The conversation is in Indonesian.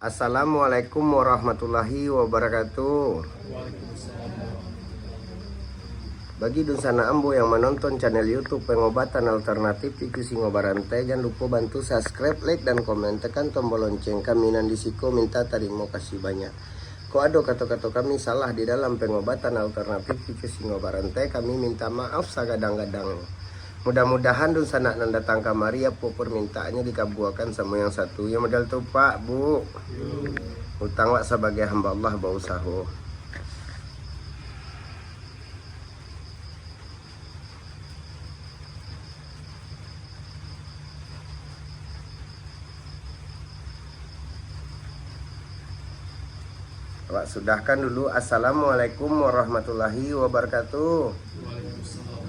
Assalamualaikum warahmatullahi wabarakatuh. Bagi Dunsana Ambo yang menonton channel YouTube Pengobatan Alternatif Piku Singobarante, jangan lupa bantu subscribe, like, dan komen. Tekan tombol lonceng. Kami Nandisiko minta terima kasih banyak. Kok ada kata-kata kami salah di dalam pengobatan alternatif Piku Singobarante, kami minta maaf sagadang-gadang. Mudah-mudahan Dunsana nan datang kamari apa permintaannya dikabulkan sama yang satu. Yang modal tuh Pak, Bu. Utang wak sebagai hamba Allah berusaha. Pak, sudahkan dulu. Assalamualaikum warahmatullahi wabarakatuh. Waalaikumsalam